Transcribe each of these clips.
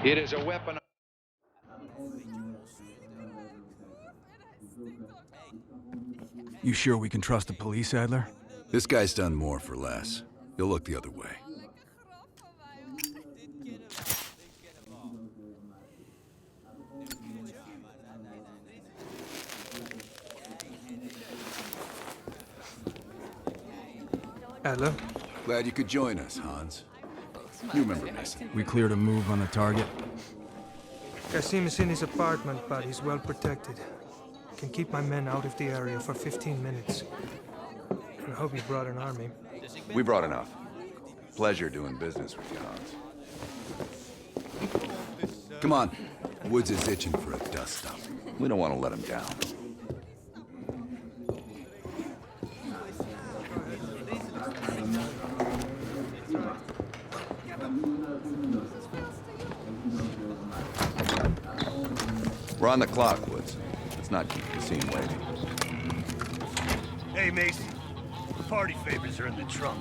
It is a weapon. You sure we can trust the police, Adler? This guy's done more for less. He'll look the other way. Adler? Glad you could join us, Hans. You remember Mason. We cleared a move on the target. Kasim is in his apartment, but he's well protected. Can keep my men out of the area for 15 minutes. I hope you brought an army. We brought enough. Pleasure doing business with you, Hans. Come on. Woods is itching for a dust-up. We don't want to let him down. We're on the clock, Woods. Let's not keep Kasim waiting. Hey, Mason. The party favors are in the trunk.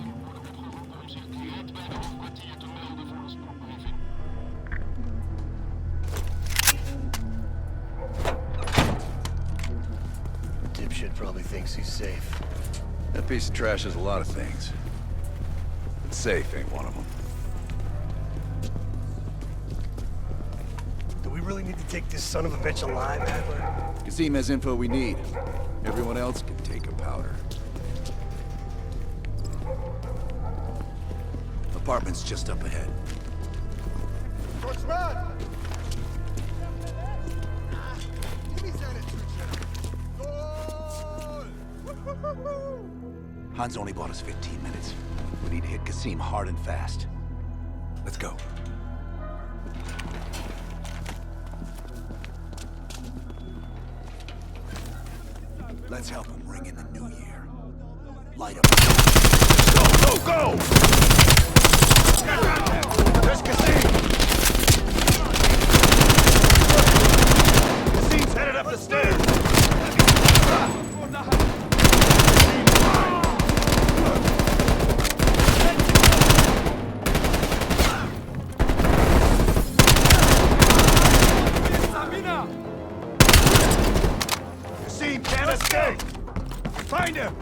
Dipshit probably thinks he's safe. That piece of trash is a lot of things. But safe ain't one of them. Do we really need to take this son of a bitch alive, Adler? Kasim has info we need. Everyone else can take a powder. Apartment's just up ahead. Hans only bought us 15 minutes. We need to hit Kasim hard and fast. Let's go. Let's help him ring in the new year. Light up. Go, go, go! There's Kasim! Kasim's headed up the stairs! Kasim can't escape! Find him!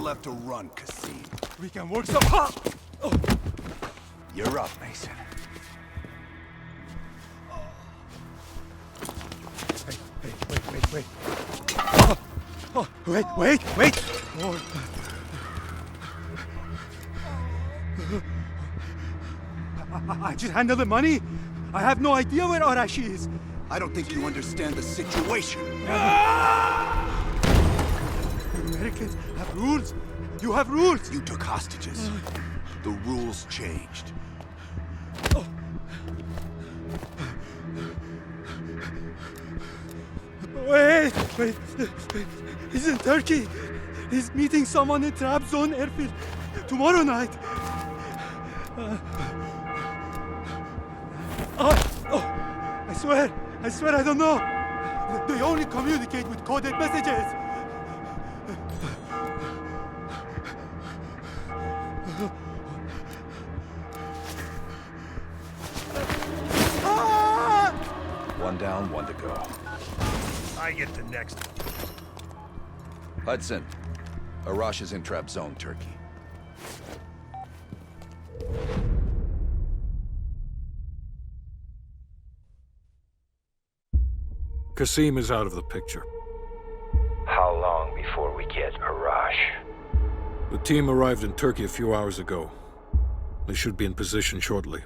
Left to run, Kasim. We can work some hop! You're up, Mason. Wait. Wait! Oh. I just handled the money. I have no idea where Arashi is. I don't think you understand the situation. Americans have rules. You have rules. You took hostages. The rules changed. Wait. He's in Turkey. He's meeting someone in Trabzon airfield tomorrow night. I swear I don't know. They only communicate with coded messages. One down, one to go. I get the next. Hudson, Arash is in Trabzon, Turkey. Kasim is out of the picture. How long before we get Arash? The team arrived in Turkey a few hours ago. They should be in position shortly.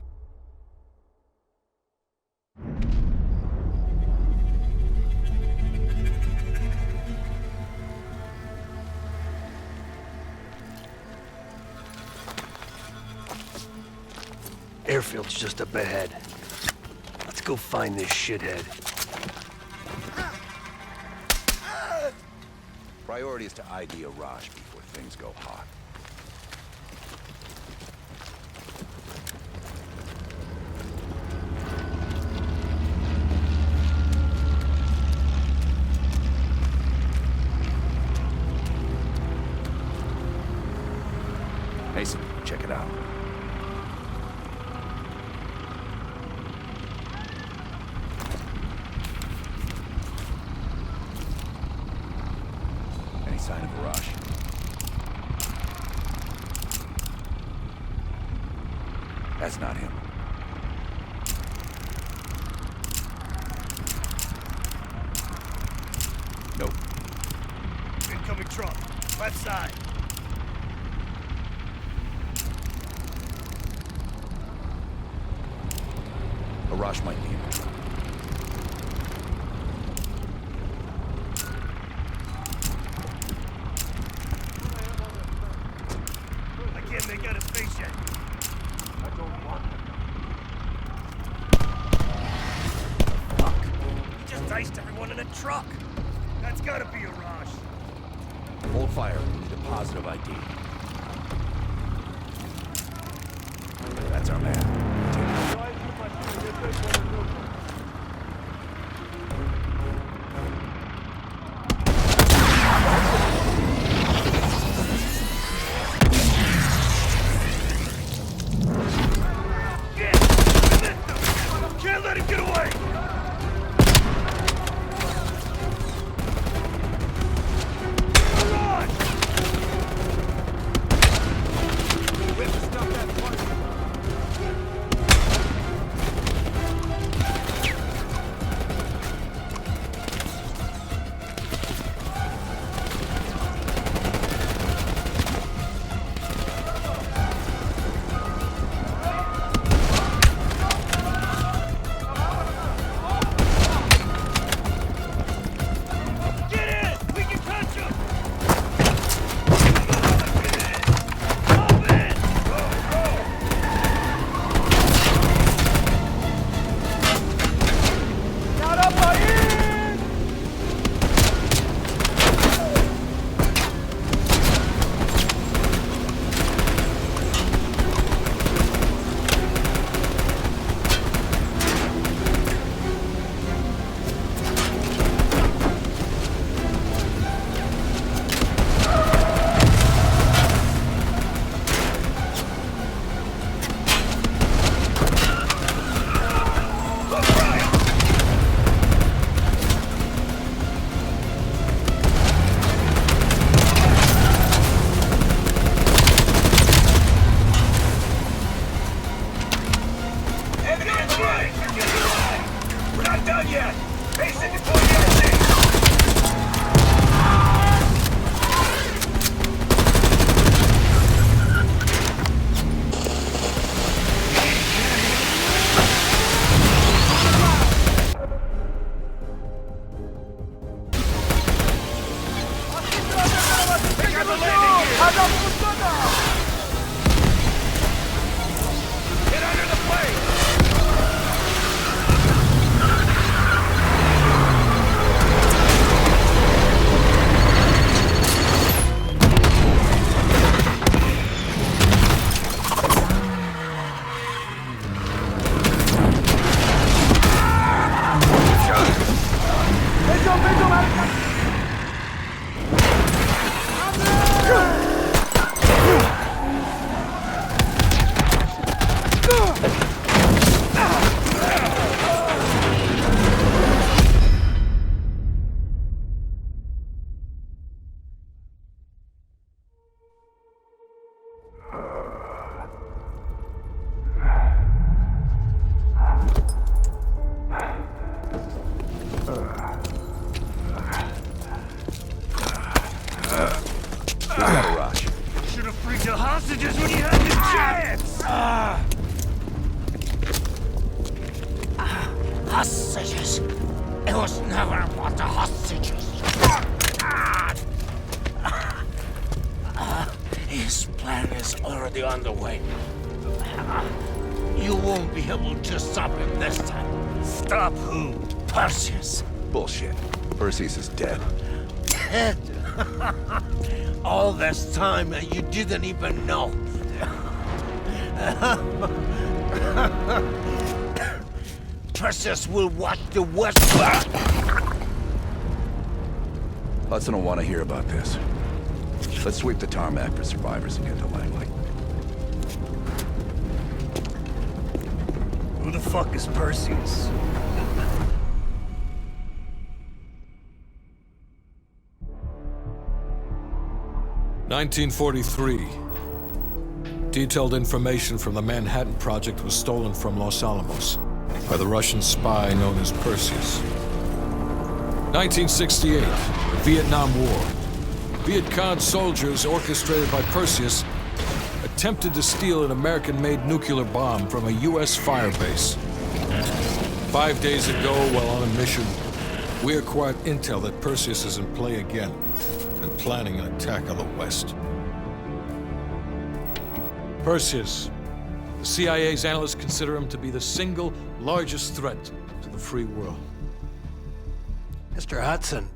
Airfield's just up ahead. Let's go find this shithead. Priority is to ID Arash before things go hot. Mason, check it out. Any sign of Arash? That's not him. Nope. Incoming truck. Left side. Arash might be in the truck. I can't make out his face yet. I don't want him. Fuck. He just iced everyone in a truck. That's gotta be Arash. Hold fire. We need a positive ID. That's our man. Can't let him get away! Adam Hostages. It was never about the hostages. His plan is already underway. You won't be able to stop him this time. Stop who? Perseus. Bullshit. Perseus is dead. Dead. All this time and you didn't even know. Perseus will watch the West. Hudson will want to hear about this. Let's sweep the tarmac for survivors and get to Langley. Who the fuck is Perseus? (1943). Detailed information from the Manhattan Project was stolen from Los Alamos by the Russian spy known as Perseus. 1968, the Vietnam War. Viet Cong soldiers, orchestrated by Perseus, attempted to steal an American-made nuclear bomb from a U.S. firebase. 5 days ago, while on a mission, we acquired intel that Perseus is in play again and planning an attack on the West. Perseus. The CIA's analysts consider him to be the single largest threat to the free world. Mr. Hudson,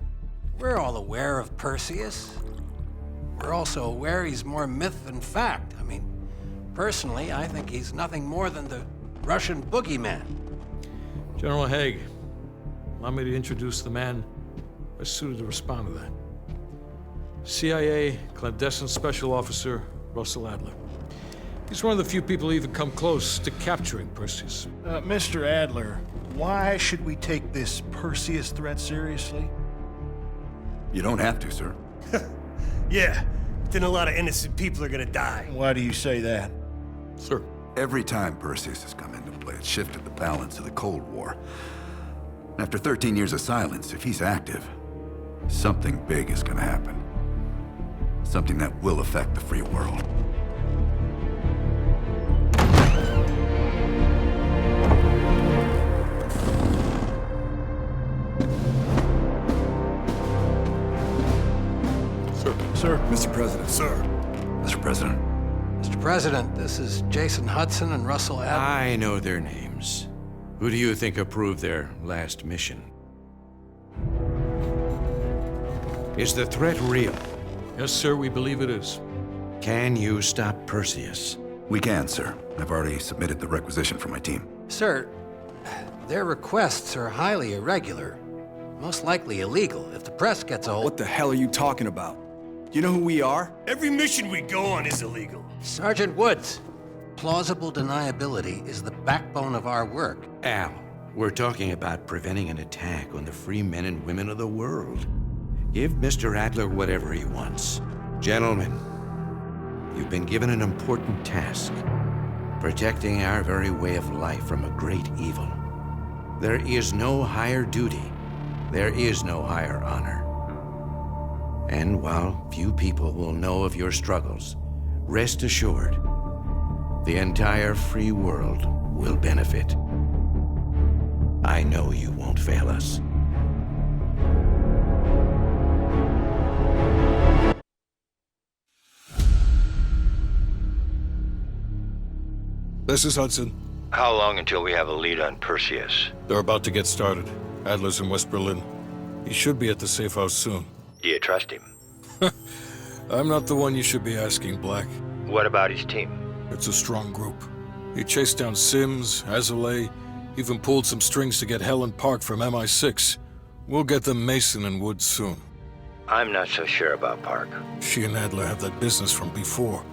we're all aware of Perseus. We're also aware he's more myth than fact. I mean, personally, I think he's nothing more than the Russian boogeyman. General Haig, allow me to introduce the man best suited to respond to that. CIA clandestine special officer Russell Adler. He's one of the few people who even come close to capturing Perseus. Mr. Adler, why should we take this Perseus threat seriously? You don't have to, sir. Yeah, then a lot of innocent people are gonna die. Why do you say that? Sir. Every time Perseus has come into play, it shifted the balance of the Cold War. After 13 years of silence, if he's active, something big is gonna happen. Something that will affect the free world. Sir. Mr. President. Sir. Mr. President. Mr. President, this is Jason Hudson and Russell Adler. I know their names. Who do you think approved their last mission? Is the threat real? Yes, sir, we believe it is. Can you stop Perseus? We can, sir. I've already submitted the requisition for my team. Sir, their requests are highly irregular. Most likely illegal if the press gets a hold. What the hell are you talking about? You know who we are? Every mission we go on is illegal. Sergeant Woods, plausible deniability is the backbone of our work. Al, we're talking about preventing an attack on the free men and women of the world. Give Mr. Adler whatever he wants. Gentlemen, you've been given an important task. Protecting our very way of life from a great evil. There is no higher duty. There is no higher honor. And while few people will know of your struggles, rest assured, the entire free world will benefit. I know you won't fail us. This is Hudson. How long until we have a lead on Perseus? They're about to get started. Adler's in West Berlin. He should be at the safe house soon. Do you trust him? I'm not the one you should be asking, Black. What about his team? It's a strong group. He chased down Sims, Azalea, even pulled some strings to get Helen Park from MI6. We'll get them Mason and Woods soon. I'm not so sure about Park. She and Adler have that business from before.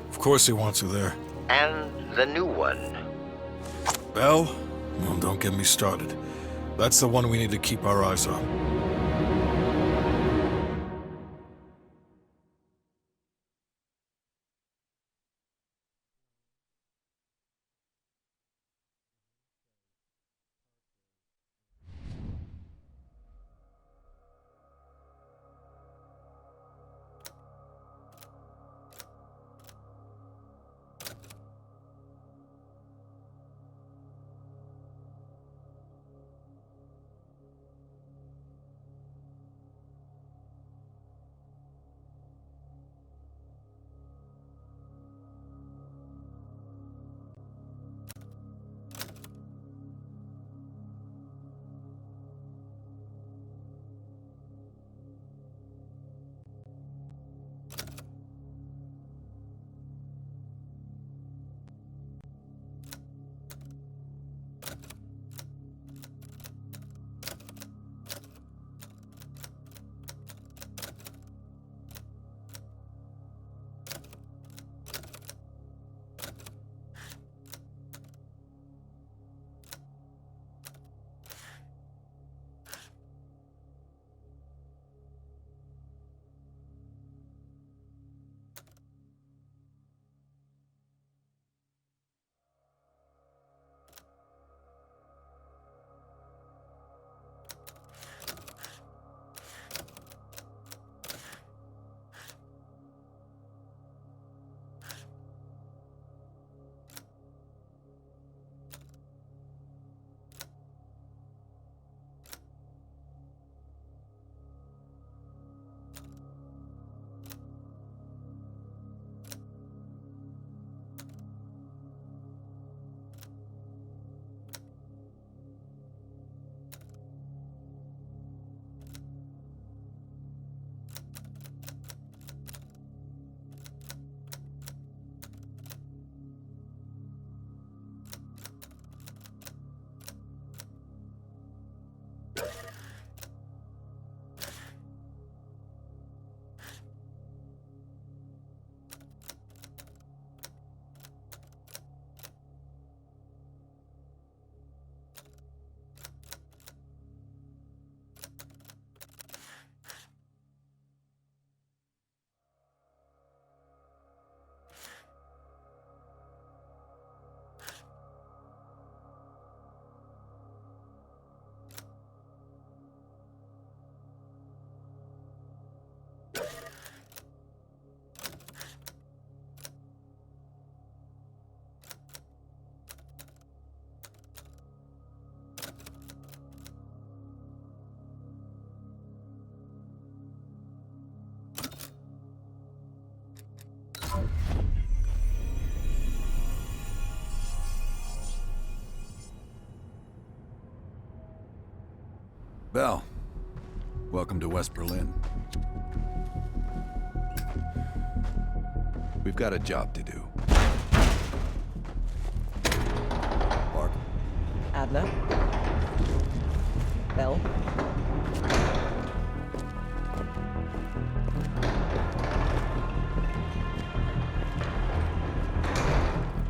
Of course he wants her there. And the new one. Bell? Well, don't get me started. That's the one we need to keep our eyes on. Bell, welcome to West Berlin. We've got a job to do. Park. Adler. Bell.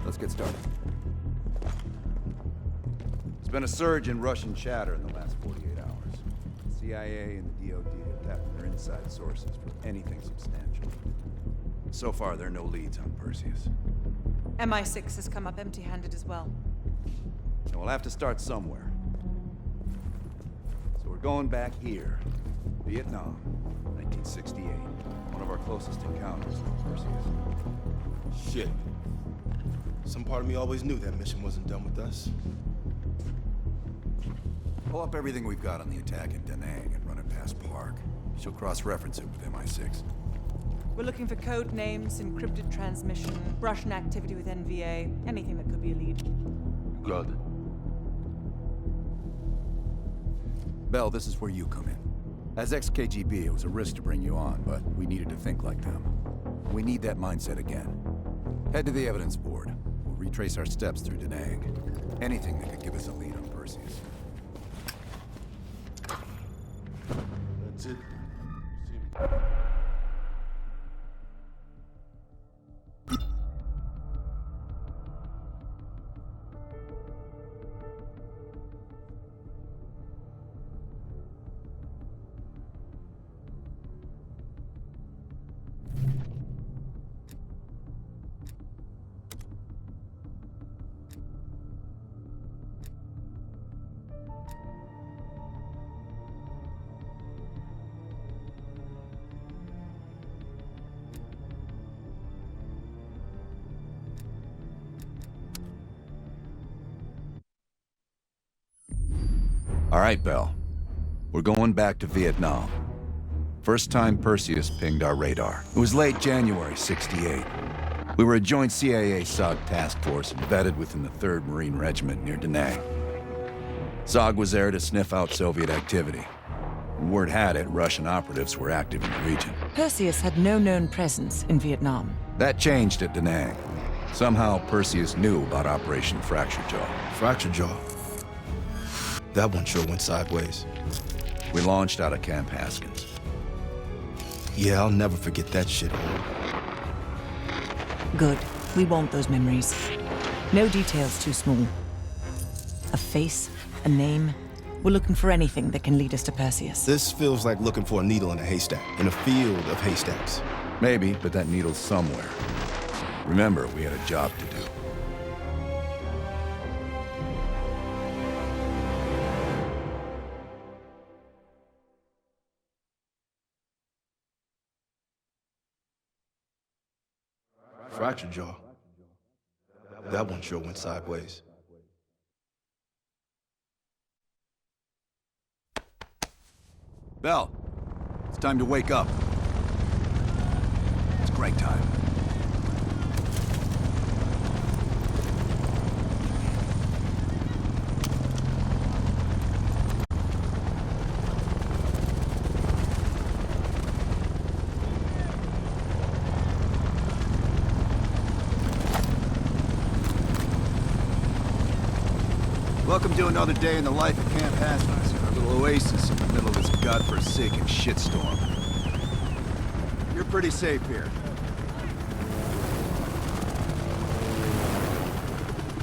Let's get started. There's been a surge in Russian chatter in the last 48 hours. The CIA and the DoD have tapped their inside sources for anything substantial. So far, there are no leads on Perseus. MI6 has come up empty-handed as well. And we'll have to start somewhere. So we're going back here. Vietnam, 1968. One of our closest encounters with Perseus. Shit. Some part of me always knew that mission wasn't done with us. Pull up everything we've got on the attack in Da Nang and run it past Park. She'll cross-reference it with MI6. We're looking for code names, encrypted transmission, Russian activity with NVA, anything that could be a lead. Got it. Bell, this is where you come in. As ex-KGB, it was a risk to bring you on, but we needed to think like them. We need that mindset again. Head to the evidence board. We'll retrace our steps through Da Nang. Anything that could give us a lead on Perseus. That's it. All right, Bell. We're going back to Vietnam. First time Perseus pinged our radar. It was late January, '68. We were a joint CIA-SOG task force embedded within the 3rd Marine Regiment near Da Nang. SOG was there to sniff out Soviet activity. And word had it, Russian operatives were active in the region. Perseus had no known presence in Vietnam. That changed at Da Nang. Somehow, Perseus knew about Operation Fracture Jaw. Fracture Jaw. That one sure went sideways. We launched out of Camp Haskins. Yeah, I'll never forget that shit. Good. We want those memories. No details too small. A face, a name. We're looking for anything that can lead us to Perseus. This feels like looking for a needle in a haystack, in a field of haystacks. Maybe, but that needle's somewhere. Remember, we had a job to do. Fracture Jaw. That one sure went sideways. Bell, it's time to wake up. It's break time. Welcome to another day in the life of Camp Haskins, our little oasis in the middle of this godforsaken shitstorm. You're pretty safe here.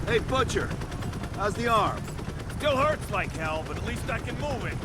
Hey, Butcher, how's the arm? Still hurts like hell, but at least I can move it.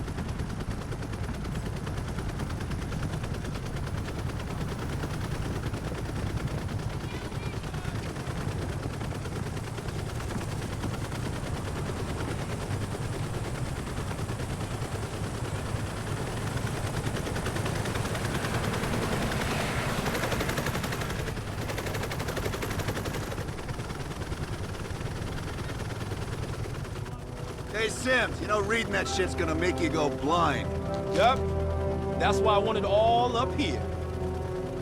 Hey, Sims, you know reading that shit's gonna make you go blind. Yep. That's why I want it all up here.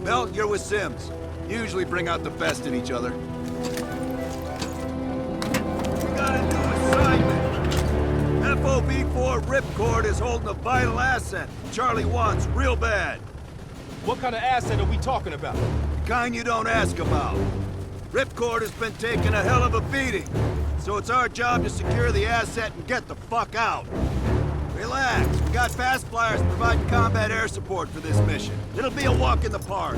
Mel, you're with Sims. You usually bring out the best in each other. We got a new assignment. FOB4 Ripcord is holding a vital asset Charlie wants real bad. What kind of asset are we talking about? The kind you don't ask about. Ripcord has been taking a hell of a beating, so it's our job to secure the asset and get the fuck out. Relax, we got fast flyers providing combat air support for this mission. It'll be a walk in the park.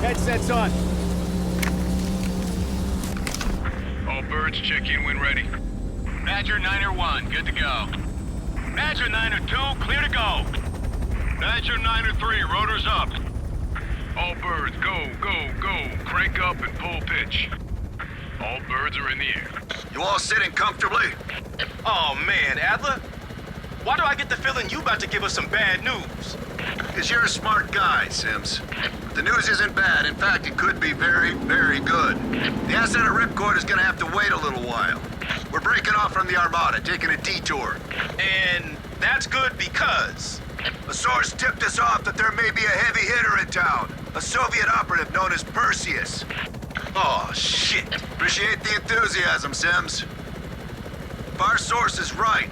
Headsets on. All birds check in when ready. Badger 9-1, good to go. Badger 9-2, clear to go. Badger 9-3, rotors up. All birds, go, go, go. Crank up and pull pitch. All birds are in the air. You all sitting comfortably? Oh man, Adler. Why do I get the feeling you about to give us some bad news? Because you're a smart guy, Sims. The news isn't bad. In fact, it could be very, very good. The asset at Ripcord is gonna have to wait a little while. We're breaking off from the Armada, taking a detour. And that's good because... A source tipped us off that there may be a heavy hitter in town. A Soviet operative known as Perseus. Oh, shit. Appreciate the enthusiasm, Sims. If our source is right,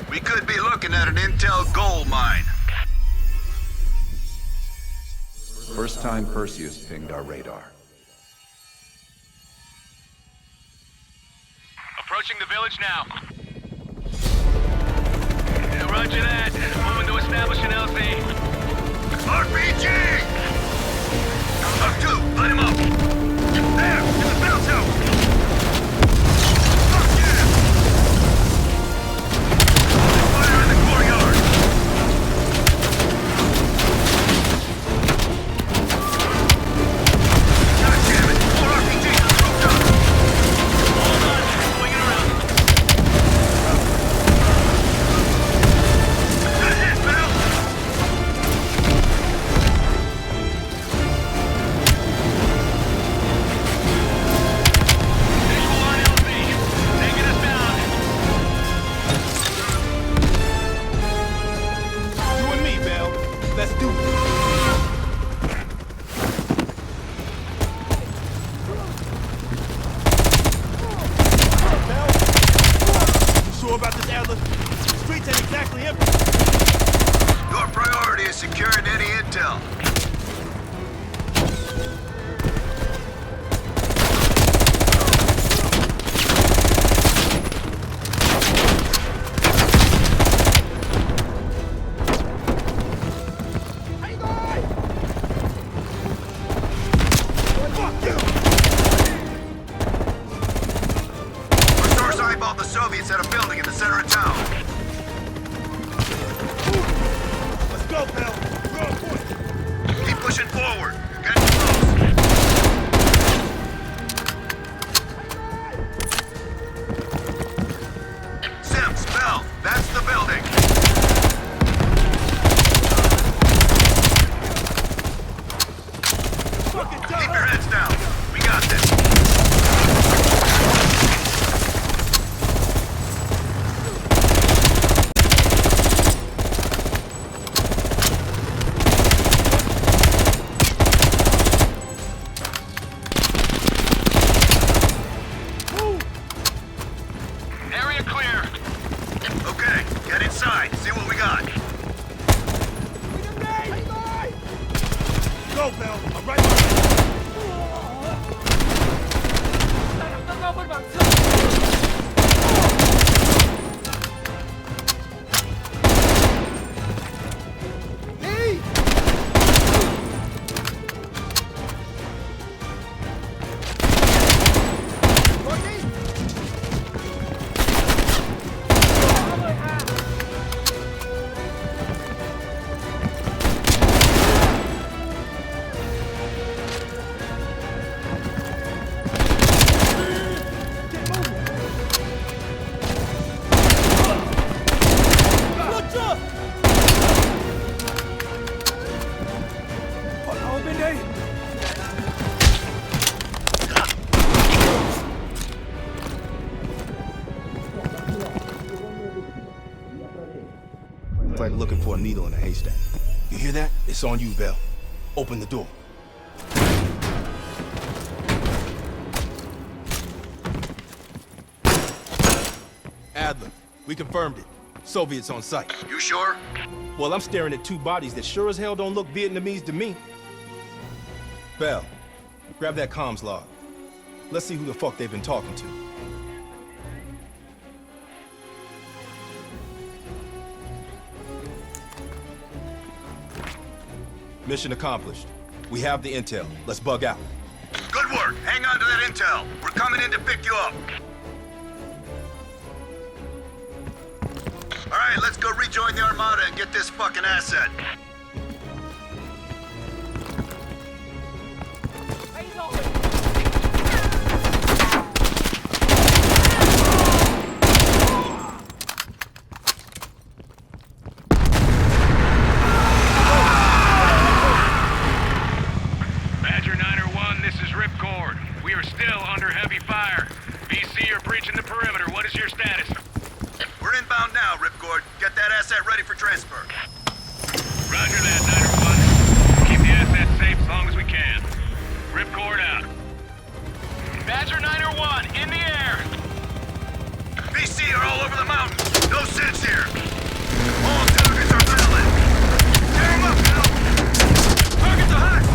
we could be looking at an intel gold mine. First time Perseus pinged our radar. Approaching the village now. Yeah, roger that. Moving to establish an LZ. RPG! Up two, light him up! There, in the bounce house! Fuck yeah! Fire in the courtyard! God damn it! More RPGs on the rooftop! Hold on, swinging around. That's it, pal! Visual on LZ. Taking us down. You and me, Bell. Let's do it. Bell? You sure about this, Adler? The streets ain't exactly empty. Your priority is securing any intel. Our source eyeballed the Soviets at a building in the center of town. Let's go, Bell. We're on point. Keep pushing forward. Getting close. Sims, Bell, that's the building. Keep your heads down. We got this. Area clear. Okay, get inside. See what we got. Go, Bell. I'm right behind you. It's like looking for a needle in a haystack. You hear that? It's on you, Bell. Open the door. Adler, we confirmed it. Soviets on site. You sure? Well, I'm staring at two bodies that sure as hell don't look Vietnamese to me. Bell, grab that comms log. Let's see who the fuck they've been talking to. Mission accomplished. We have the intel. Let's bug out. Good work. Hang on to that intel. We're coming in to pick you up. All right, let's go rejoin the Armada and get this fucking asset. Badger 901, this is Ripcord. We are still under heavy fire. VC are breaching the perimeter. What is your status? We're inbound now, Ripcord. Get that asset ready for transfer. Roger that, 901. Keep the asset safe as long as we can. Ripcord out. Badger 901, in the air! BC are all over the mountain. No sense here. All targets are valid. Tear them up, Bill. Target the hut.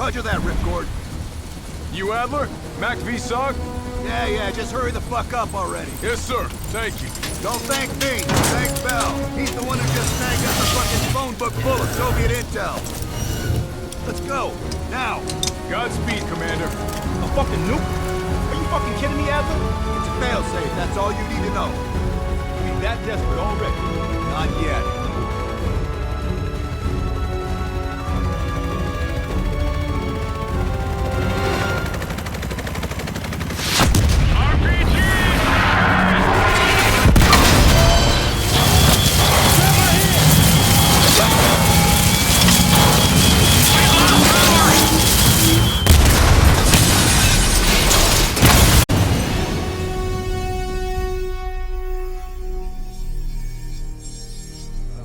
Roger that, Ripcord. You Adler? Mac V SOG? Yeah, just hurry the fuck up already. Yes, sir. Thank you. Don't thank me. Thank Bell. He's the one who just snagged us a fucking phone book full of Soviet intel. Let's go. Now. Godspeed, Commander. A fucking nuke? Are you fucking kidding me, Adler? It's a failsafe. That's all you need to know. that desperate already? Not yet.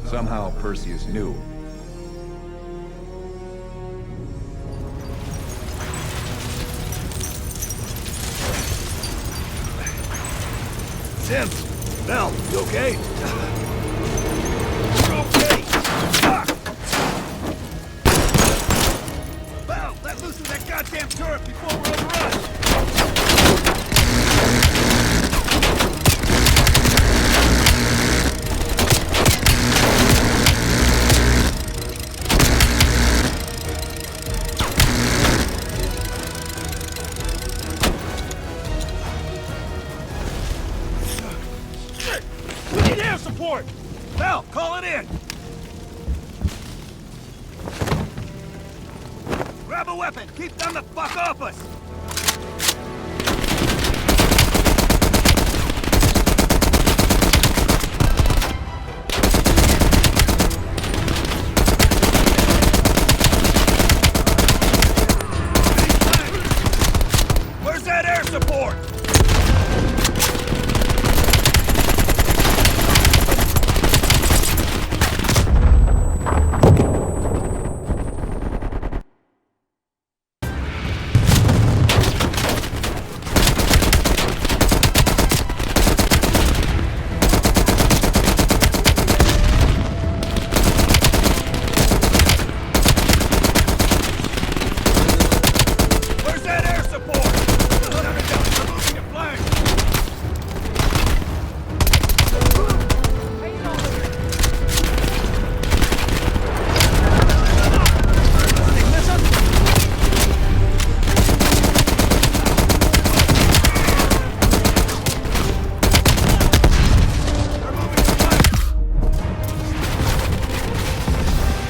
Somehow Perseus knew. Sims! Bell, you okay? You're okay! Fuck! Bell, let loose of that goddamn turret before we're overrun! We need air support! Bell, call it in! Grab a weapon! Keep them the fuck off us! Where's that air support? Where's that air support? We're moving to flank!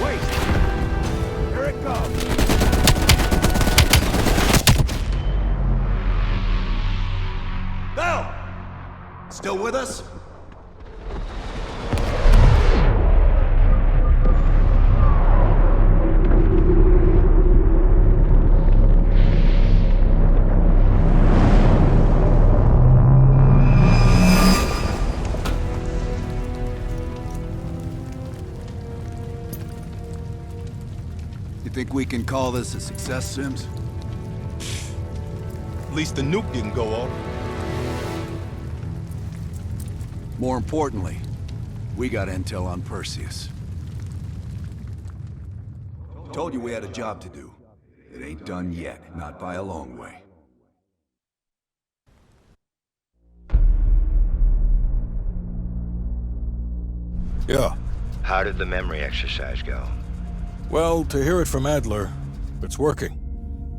Wait! Here it comes! Bell! Still with us? You think we can call this a success, Sims? At least the nuke didn't go off. More importantly, we got intel on Perseus. Told you we had a job to do. It ain't done yet, not by a long way. Yeah. How did the memory exercise go? Well, to hear it from Adler, it's working.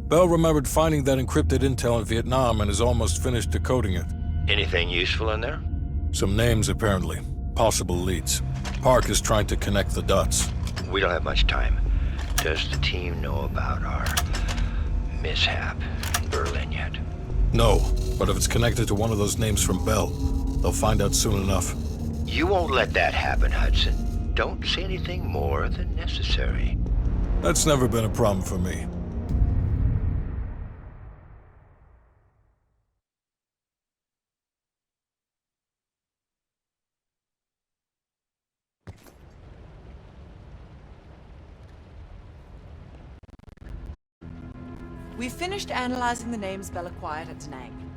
Bell remembered finding that encrypted intel in Vietnam and is almost finished decoding it. Anything useful in there? Some names, apparently. Possible leads. Park is trying to connect the dots. We don't have much time. Does the team know about our mishap in Berlin yet? No, but if it's connected to one of those names from Bell, they'll find out soon enough. You won't let that happen, Hudson. Don't say anything more than necessary. That's never been a problem for me. We've finished analyzing the names Bell acquired at Da Nang.